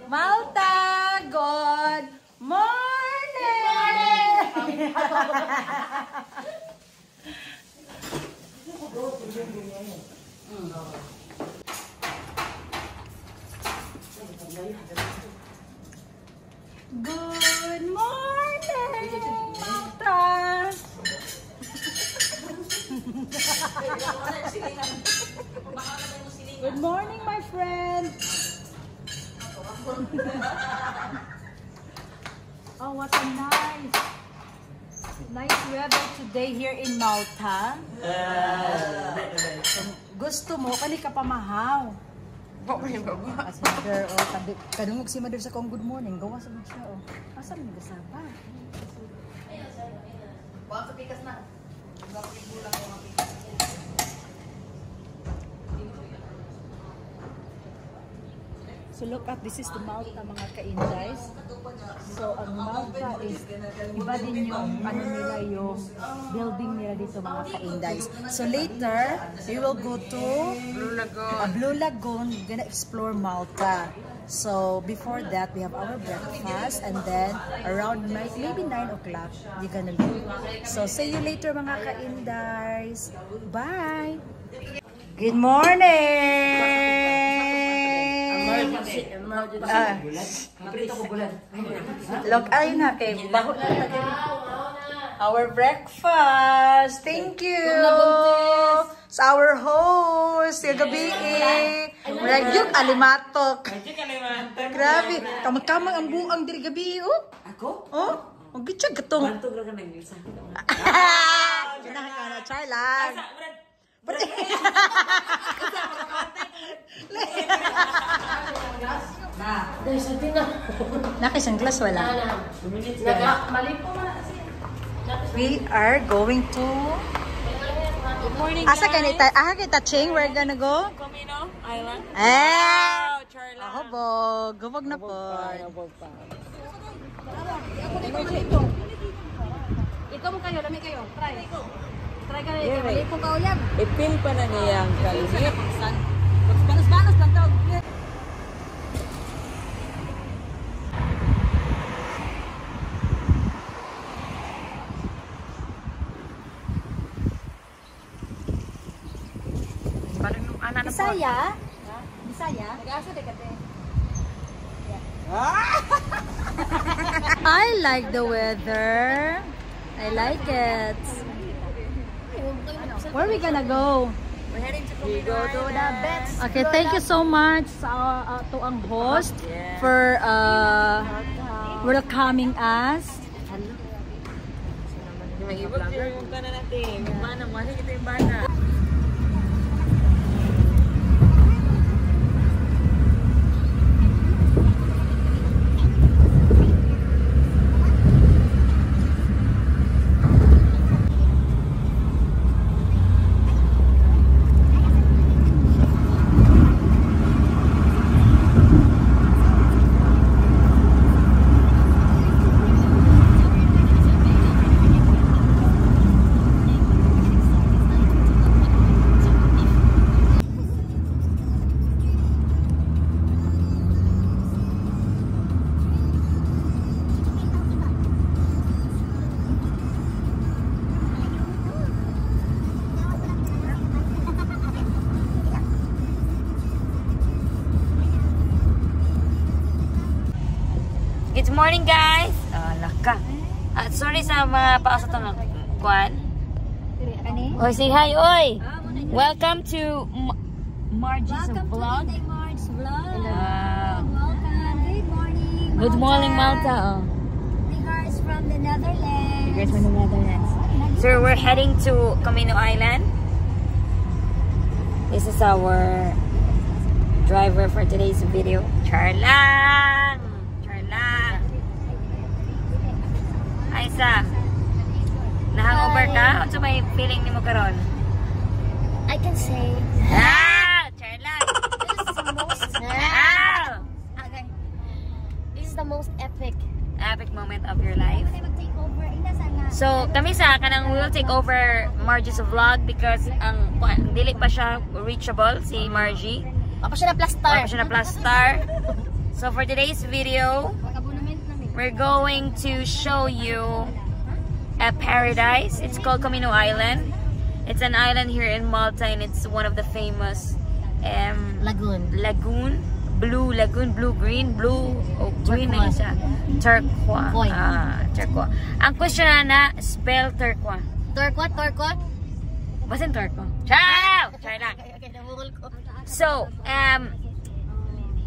Malta, good morning! Good morning, Malta! Good morning, my friend! Oh, what a nice weather today here in Malta. Gusto mo, kani ka pamahaw. As mother, kadungog si mother sa kong good morning. Gawa sa siya, oh. Asan mo gasapa? Buwan sa pikas na. So look at, this is the Malta, mga ka-Indies. So ang Malta is, iba din yung, ano nila, yung building nila dito, mga ka-Indies. So later, we will go to Blue Lagoon. We're gonna explore Malta. So before that, we have our breakfast, and then around maybe 9 o'clock, we're gonna leave. So see you later, mga ka-Indies. Bye! Good morning! Look, ayun na kay baho na our breakfast. Thank you sa our host sa gabi. Magyuk alimatok. Grabe, kamag-kamag ang buang diri gabi. Ako? Oh, magitsa gatong. Bantog ra ka nang gilsa. Kinahan na Charlas. Nakisang glass wala. We are going to. Good morning. Asa kanita? Kita ching. We're gonna go. Camino Island. Charla. Hubog. Hubog na po. Ikaw mo kayo, lami kayo. Try. Try ka rin. Malipong ka uyan. Ipin pa na niyang kalimit. Banas-banas lang daw. Bisaya? Bisaya? Nag-asa de kate. I like the weather. I like it. Where are we gonna go? We're heading to Camino Island. Okay, thank you so much sa to ang host for welcoming us. Mag-ibog din yung kanan natin. Yung mana, mahal kita yung bana. Good morning, guys! Laka. Sorry sa mga paasa itong kwan. Oy, say hi, oy! Welcome to Margie's vlog. Margie's vlog. Welcome. Good morning. Good morning, Malta. Regards from the Netherlands. Regards from the Netherlands. So we're heading to Camino Island. This is our driver for today's video. Charlang! Charlang! Aisa, nahangover ka? Ano may feeling ni mo karon? I can say. Charlang! This is the most. Okay. This is the most epic Moment of your life. Mag-take over. So, kami sa kanang will take over Margie's vlog because ang dili pa siya reachable si Margie. Apa siya na plastar. Apa siya na plastar. So for today's video, we're going to show you a paradise. It's called Camino Island. It's an island here in Malta, and it's one of the famous lagoon. Blue green na siya. Turquoise. Turquoise. Ang question na spell turquoise. Turquoise? Basin turquoise. Ciao! Try lang. So,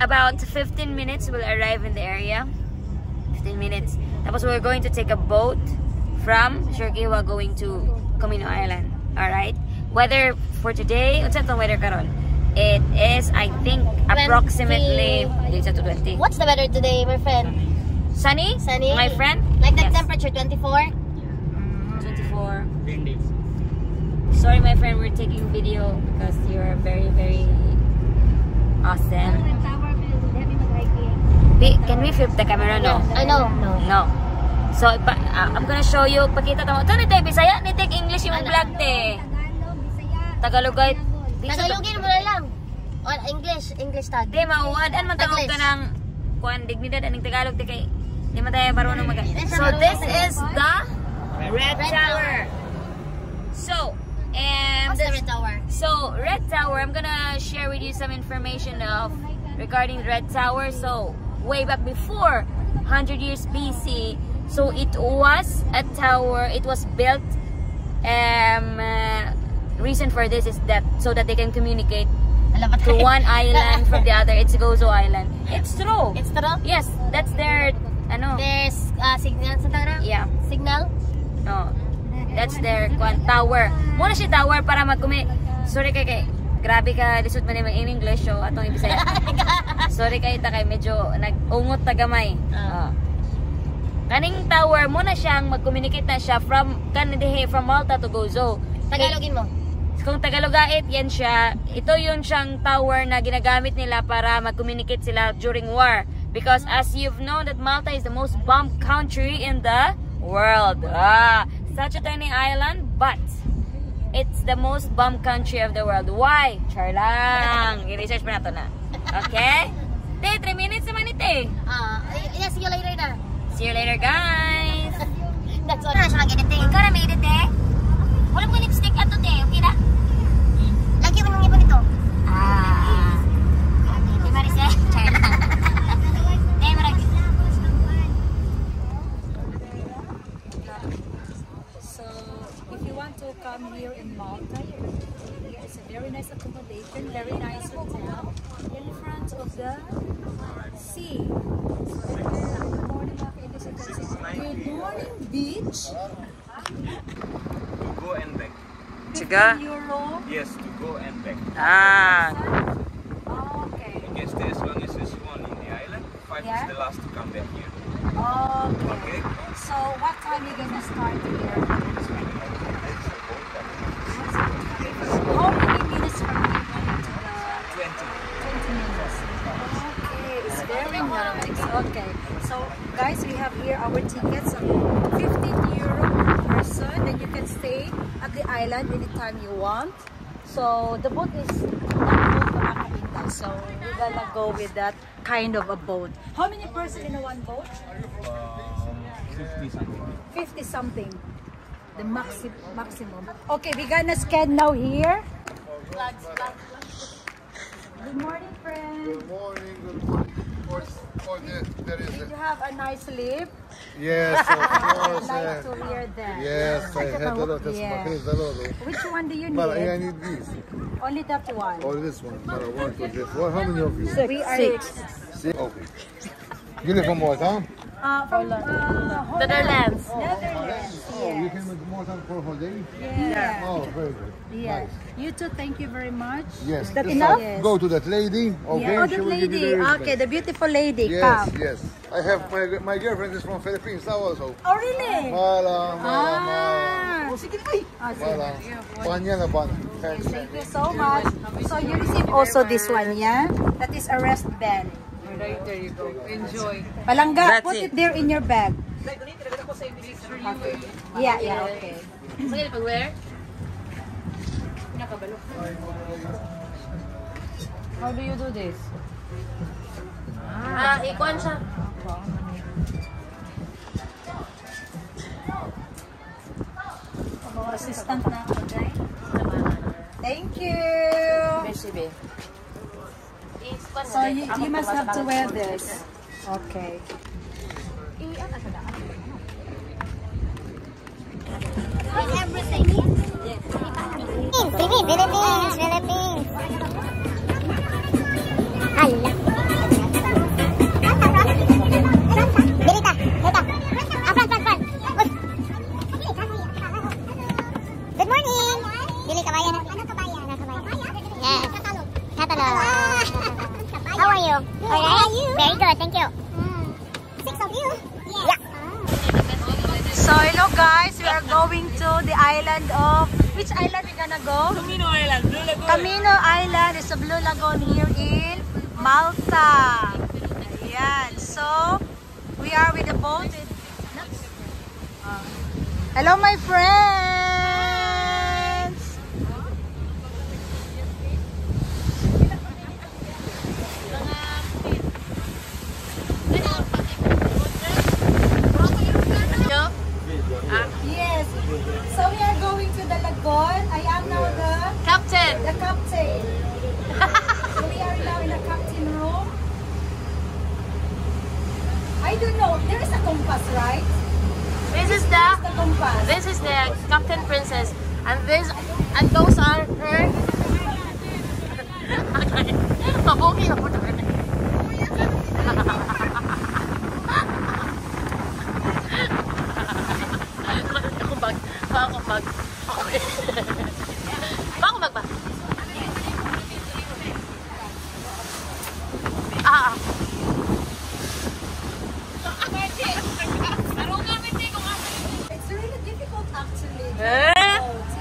about 15 minutes we'll arrive in the area. 15 minutes. Tapos we're going to take a boat from Siargao going to Camino Island. Alright? Weather for today, unsa itong weather karon? It is, I think, approximately 20. What's the weather today, my friend? Sunny? Sunny? My friend? Like the Yes. temperature, 24? 24. Sorry, my friend, we're taking video because you're very, very awesome. Can we flip the camera? No. No. No. So, I'm gonna show you. Pakita mo. Ito, nite, Bisaya, nite, English yung vlog, te. Tagalogay. Tagalogin mo na lang. Or English tag. Te, mauwadan man tawag ka ng kuan, dignidad, aning Tagalog, te, kay di man tayo marunong mag- So, this is the Red Tower. So, What's the Red Tower? So, Red Tower, I'm gonna share with you some information regarding Red Tower. So, way back before 100 years BC, so it was a tower. It was built. Reason for this is that so that they can communicate to one island from the other. It's Gozo Island. It's true. It's true? Yes, that's their There's signal sa tara? Yeah. Signal? No. That's their tower. Muna siya tower para sorry kay grabe ka lisod man yung English so atong ibisaya. Sorry kay ta kay medyo nag-ungot ta gamay. Kaning tower muna siyang mag-communicate na siya from Malta to Gozo. Tagalogin mo. Kung Tagalogait, yan siya. Ito yun siyang tower na ginagamit nila para mag-communicate sila during war. Because as you've known that Malta is the most bombed country in the world. Such a tiny island, but it's the most bombed country of the world. Why? Char lang. I-research pa nato na. Okay? Te, 3 minutes naman ito eh. Yeah, see you later na. See you later, guys. That's all. Ikaw na may edit eh. Wala mo lipstick ato te, okay na? Lagi mo nang ibon ito. Di ba rin siya? Char lang. Eh, marag. So, if you want to come here in Malta, here is a very nice accommodation, very nice hotel in front of the sea. So, good morning, mga kaibigan. Good morning, beach. To go and back. Chiga? Euro. Yes, to go and back. Okay. You can stay as long as you want in the island. 5 Yeah. is the last to come back here. Okay. Okay? So, what time are you gonna start here? How many minutes from here going to the 20 minutes? Okay, it's very nice. Okay, so guys, we have here our tickets of 15 euro per person. Then you can stay at the island anytime you want. So the boat is not boat Makakainday. So we're gonna go with that kind of a boat. How many person in a one boat? 50 something. 50 something. The maximum. Okay, we're gonna scan now here. Good morning, friend. Good morning, good morning. There is Did you have a nice sleep? yes, of course. I'd like to hear that. Yes, I had a lot. That's Yeah. my favorite, a lot. Which one do you need? But I need this. Only that one. Or this one. But I want to get one. How many of you? We are Six. Okay. Uniform what, huh? from Netherlands. Netherlands. Oh, you came with more than for a whole day? Yeah. Oh, very good. Yeah. Nice. You too. Thank you very much. Yes. That just enough? Go to that lady, okay? Yeah. Oh, She that will give you lady. the Okay, the beautiful lady. Yes, Come. yes. I have my girlfriend is from Philippines now also. Oh, really? Mala. Ah. Sige. Panya na pan. Thank you so much. So you receive also this one, yeah? That is a wristband. Right, there you go. Enjoy. Palangga, That's put it. it there in your bag. Yeah, okay. Sige, pag-wear? How do you do this? ikuan siya. Mga assistant na ako, guys. Thank you. Merci, be. So you must have to wear this. Okay. Everything. Philippines. Hala. Delita. Front. Good morning. Dili kabayan. Ano kabayan? Yes. Catalog. How are you? All right. Very good. Thank you. 6 of you. Yeah. So hello guys, we are going to the island of, which island we gonna go? Camino Island, Blue Lagoon. Camino Island is a Blue Lagoon here in Malta. Ayan. So we are with the boat. Hello my friends. Yes. So we are going to the lagoon. I am now the Captain. captain. So we are now in the captain room. I don't know. There is a compass, right? This is The compass. This is the Captain Princess, and those are her. Pabuki na po tayo. Ako bag. Ba? It's really difficult actually. Eh?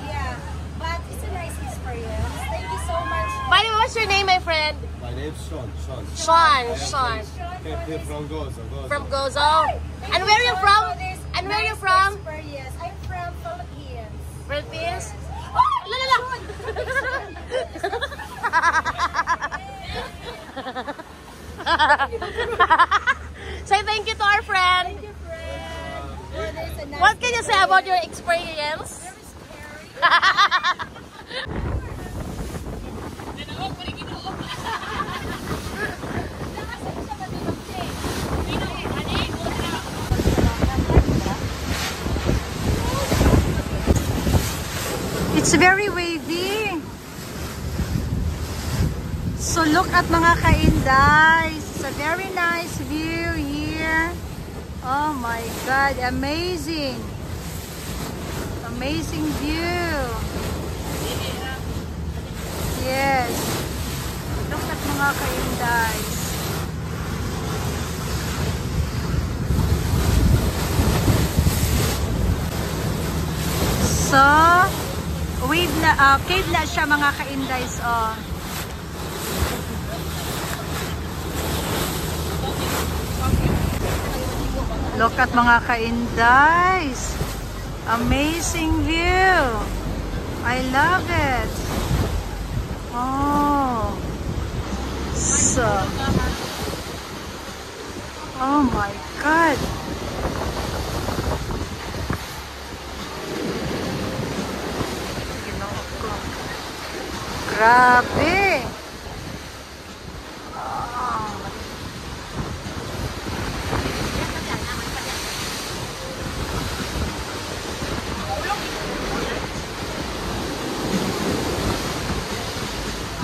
Yeah. But it's a nice experience. Thank you so much. By the way, what's your name, my friend? My name's Sean. Sean. Here from Gozo. From Gozo. And where are you from? And where are you from? Experience. I'm from Philippines. Philippines? Oh, la. Say thank you to our friend. Thank you, friend. Well, there's a nice What can you say about your experience? It's very wavy. So look at mga ka-Indays. It's a very nice view here. Oh my God, amazing. Amazing view. Yes. Look at mga ka-Indays. So, cave na siya mga ka-Indays. Oh. Look at mga ka-Indays. Amazing view. I love it. Oh. So. Oh my God. Grabe.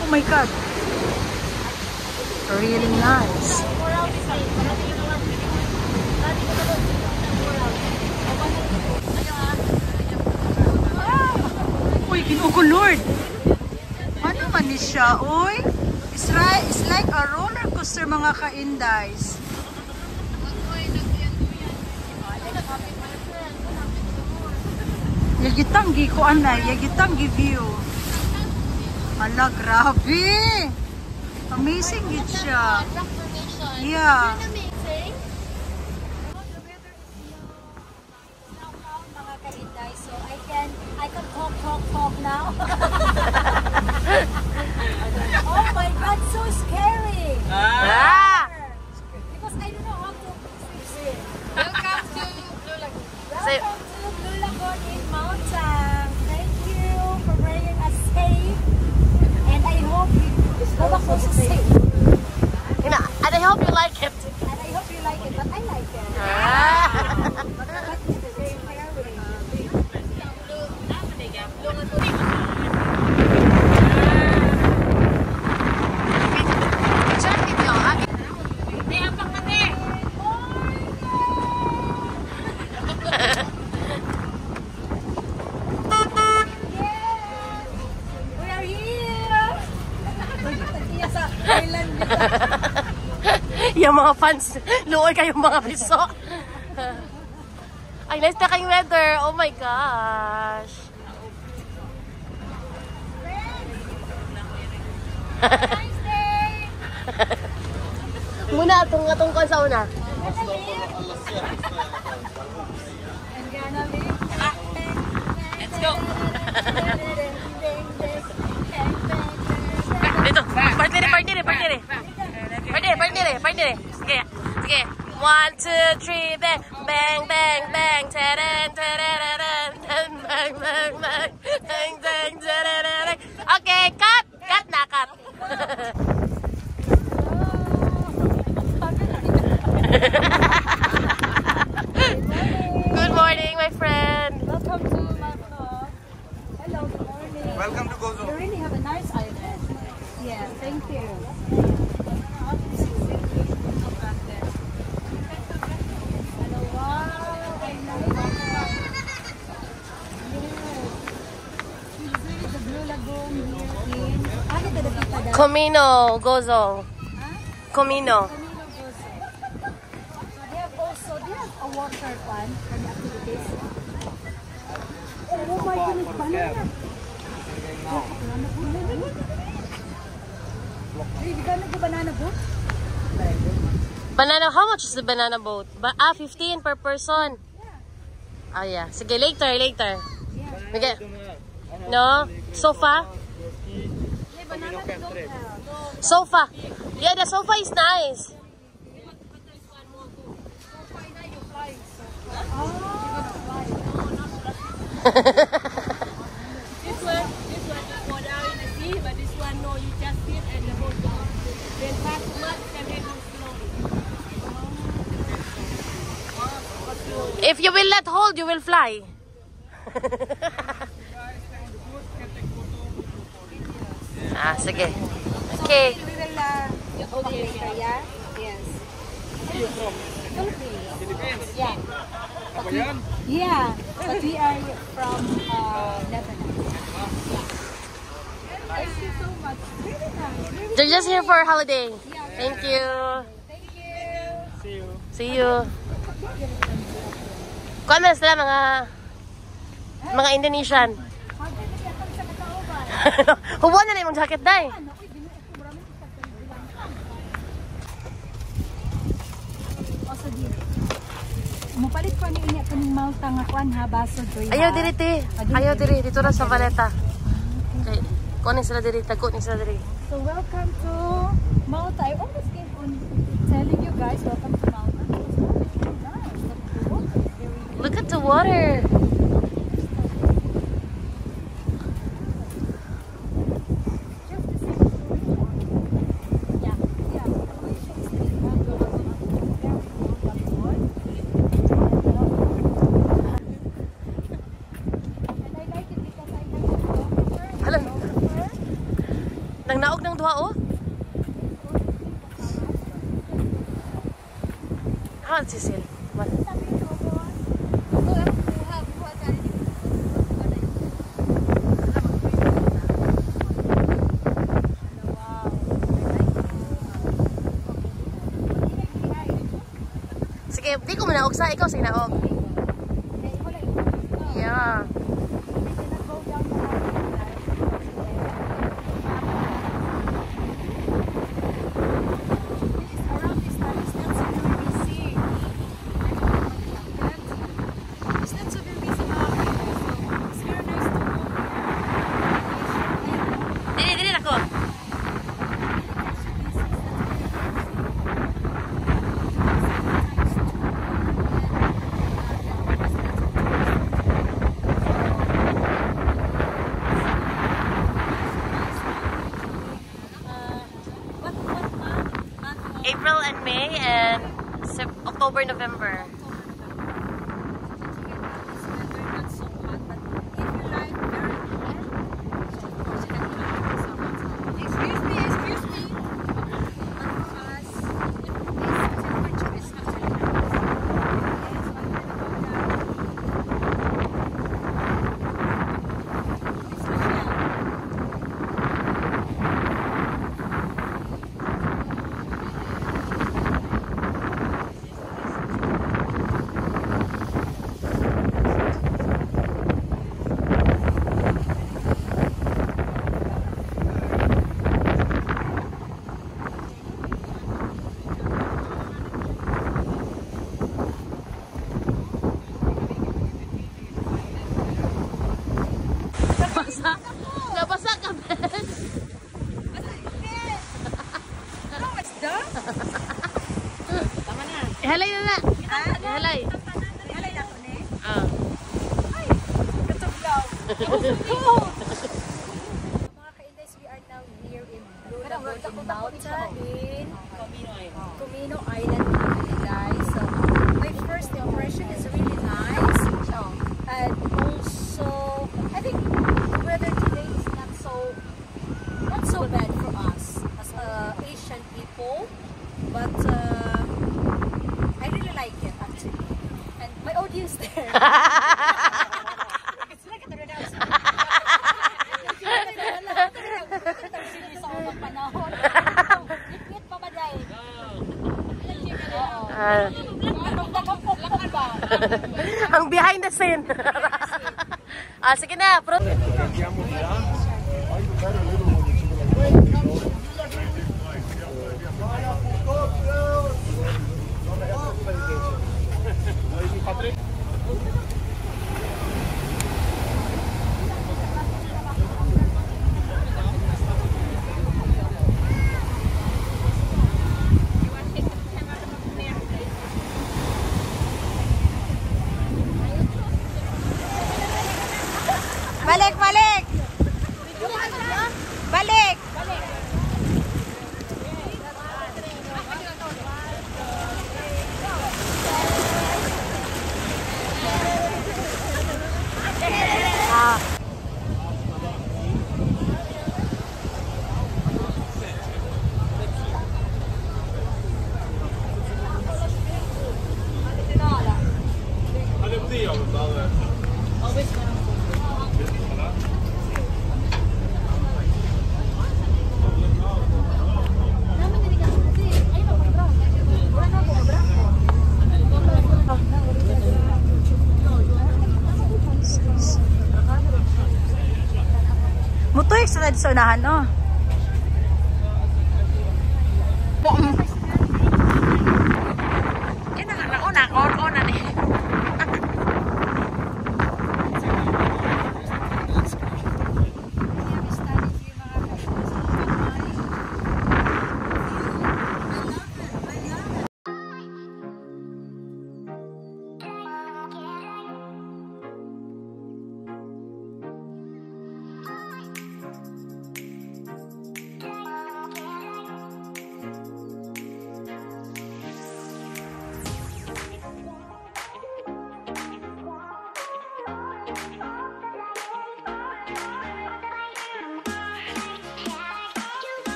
Oh my God. Really nice. Uy, Ginoo ko, Lord. Ano man ni siya, uy? It's like a roller coaster mga ka-Indays. Yagitang gi ko anay, yagitang gi view. Ala, grabe. Amazing it siya. Yeah. Mga ka-Indays, so I can talk now. Oh my God, so scary. Ah! Because like it. And I hope you like it, but I like it. Ah. But this is very fairway. We are here! Nagtiya sa island dito. Yung mga fans, luoy kayong mga biso. Ay, nice na kayong weather. Oh my gosh. Muna, atong kon sa una. Let's go. Dito, partner. Sige. 1, 2, 3, bang, bang, bang, bang, ta-dan, ta-da-da-dan, bang, bang, bang, bang, bang, ta-da-da-dan. Okay, cut na, cut. Good morning, my friend. Welcome to my vlog. Hello, good morning. Welcome to Gozo. You really have a nice island. Yeah, thank you. Hello, wow, I like that. Yes. The Blue Lagoon here in... Ano ba nakita dahil? Comino, Gozo. Comino. Camilo Gozo. So they have a water fun for the activities. Oh my goodness, banana. Hey, you gonna do banana boat? Banana, how much is the banana boat? 15 per person. Ah, yeah. Sige, later. Okay. No? Sofa? Sofa. Yeah, the sofa is nice. This one you go down in the sea, but this one no, you just sit and the boat goes. Then fast much and then go slowly. If you will let hold, you will fly. Sige. Okay. We will go later, yeah? Yes. Philippines. Yeah. Yeah, but we are from Netherlands. Thank you so much. Really nice. They're just here for a holiday. Thank you. Thank you. See you. Kuan man sila mga Indonesian. Huwag na yung jacket day. Mupalit ko niya kaning Malta nga kuan ha baso doy. Ayaw diri ti. Ayaw diri dito ra sa Valeta. Okay. Kunin sila diri, tago ni sila diri. So welcome to Malta. I always keep on telling you guys welcome to Malta. Look at the water. Nang naog ng duha oh. Ah, Cecil. Sige, di ko manaog sa ikaw sige naog. Yeah. and October, November. Nabasa ka, Ben. Ihalay na na. Ihalay. Halay na ko ni. Ah. Ay, katuglaw. Mga ka-Indies, we are now here in Blue Lagoon in Malta in Comino Island, guys. So, my first impression is really nice. And also, I think weather today is not so bad for us as Asian people. But I really like it actually. And my audience there. It's like a turnout. Ang behind the scene. Ah, sige na. Balik, balik! Balik! Mutuik sa unahan, no? Una ni.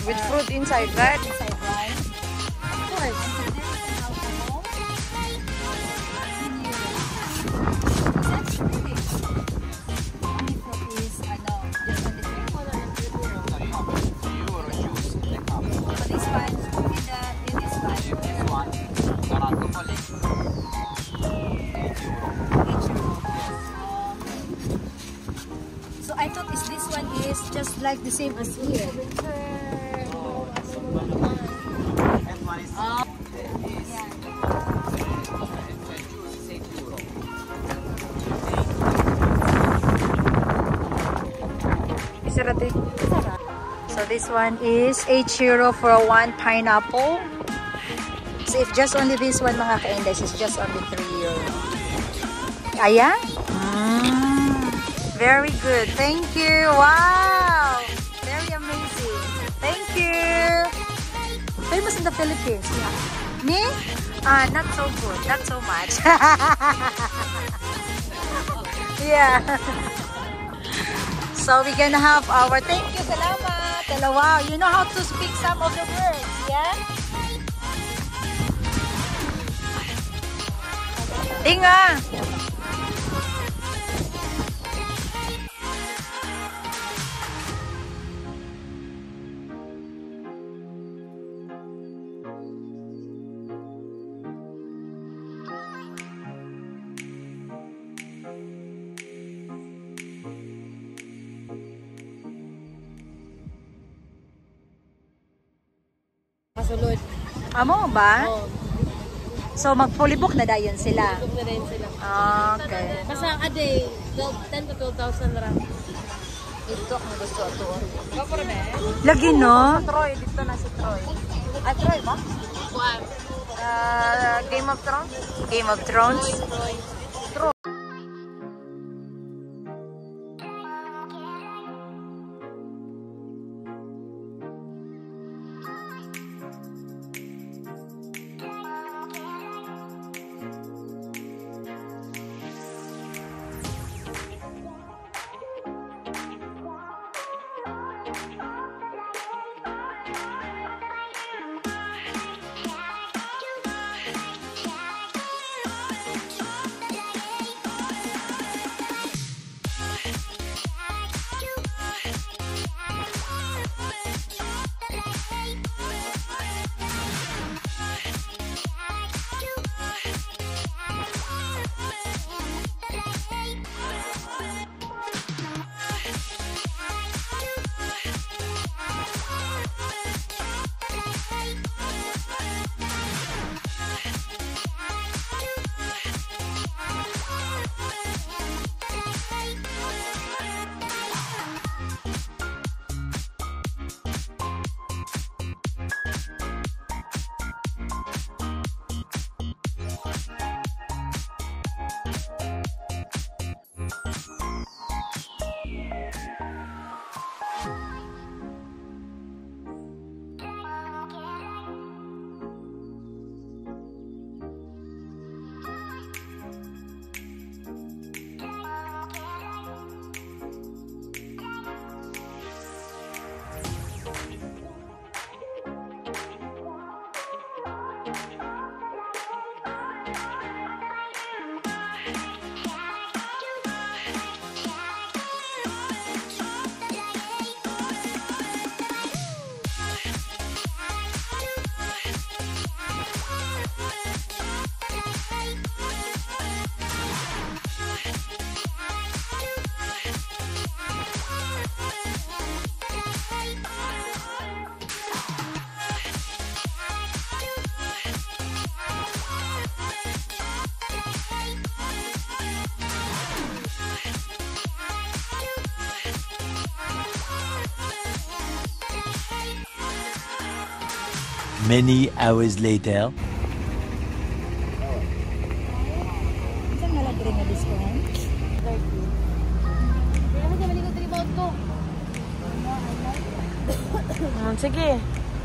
With fruit inside, right? Inside, right? Of course. So I thought this one is just like the same as here. rati. So this one is 8 euro for 1 pineapple. So if just only this one mga ka-index is just only 3 euro. Ayan. Very good. Thank you. Wow. Very amazing. Thank you. Famous in the Philippines. Yeah. Me? Not so good. Not so much. Yeah. So we're gonna have our thank you, salamat. Hello, wow, you know how to speak some of the words, yeah? Inga. Kasulod. Amo ba? Oo. So mag-fully book na dayon sila. Book na rin sila. Okay. Basta a day, 10 to 12,000 lang. Ito ang gusto ito. Lagi no? Troy, dito na si Troy. Troy ba? Kuan. Game of Thrones? Game of Thrones. Many hours later. Saan nalagre na discount? Sige.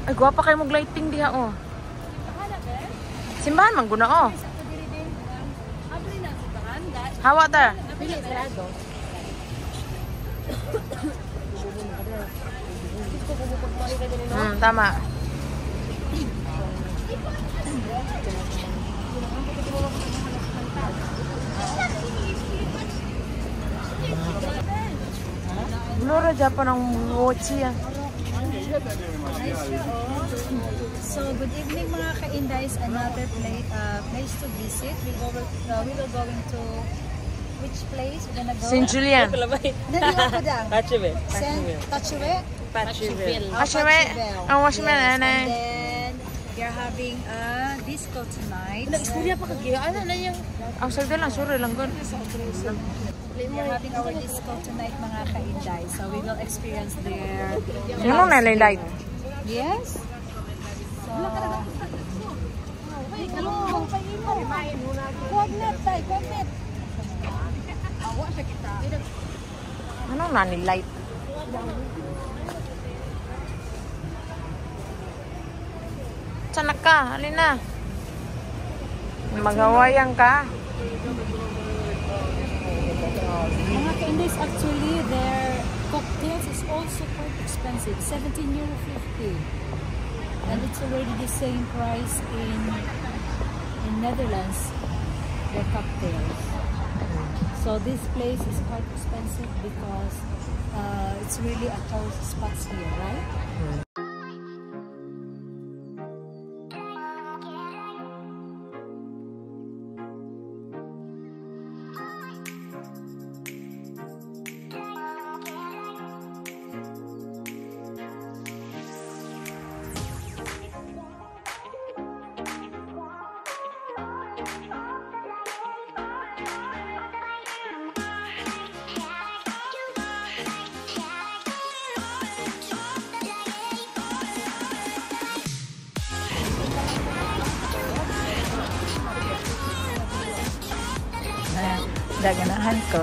Ay, guwapa kayo mag-lighting diha, oh. Simbahan, mangguna, oh. Hawa ta. Tama. Lura Japan ang mochi yan. So good evening mga ka-Indays, another place to visit. We will going to which place? We're gonna go? St. Julian. Tachiwe. Tachiwe. Ang washman, And anay. then we are having a disco tonight. Nag-istorya pa kagaya. Ano na yung... Ang sagda lang, sorry lang gun. We're having our disco tonight, mga ka-Inday. So we will experience their Ano na light? Yes. So Ano na light? Sana ka, alin na. Mag-Hawaiian ka. mga ka-Indays, actually their cocktails is also quite expensive, €17.50, and it's already the same price in Netherlands, their cocktails. So this place is quite expensive because it's really a tourist spot here, right? Daganahan ko.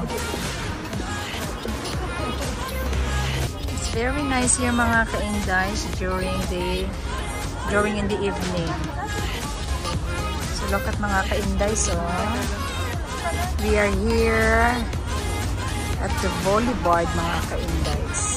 It's very nice here, mga ka-Indays, during in the evening. So look at mga ka-Indays, oh. We are here at the volleyball, mga ka-Indays.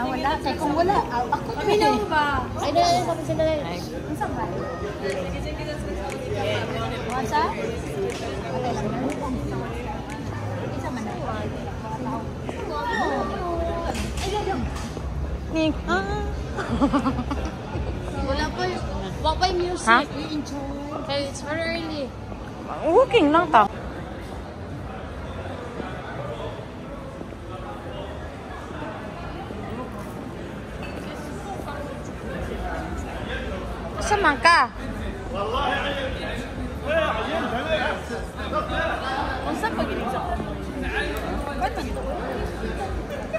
Wala. Kaya kung wala, ako kami na ba? Ay, doon, sabi sila rin. Ang saan ba? Wasa? Okay lang na. Isa man na. Nick. Wala pa yung... Wala pa yung music. Ha? We enjoy. Okay, it's very early. Walking lang ta. Saan ka?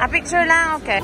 A picture lang, okay.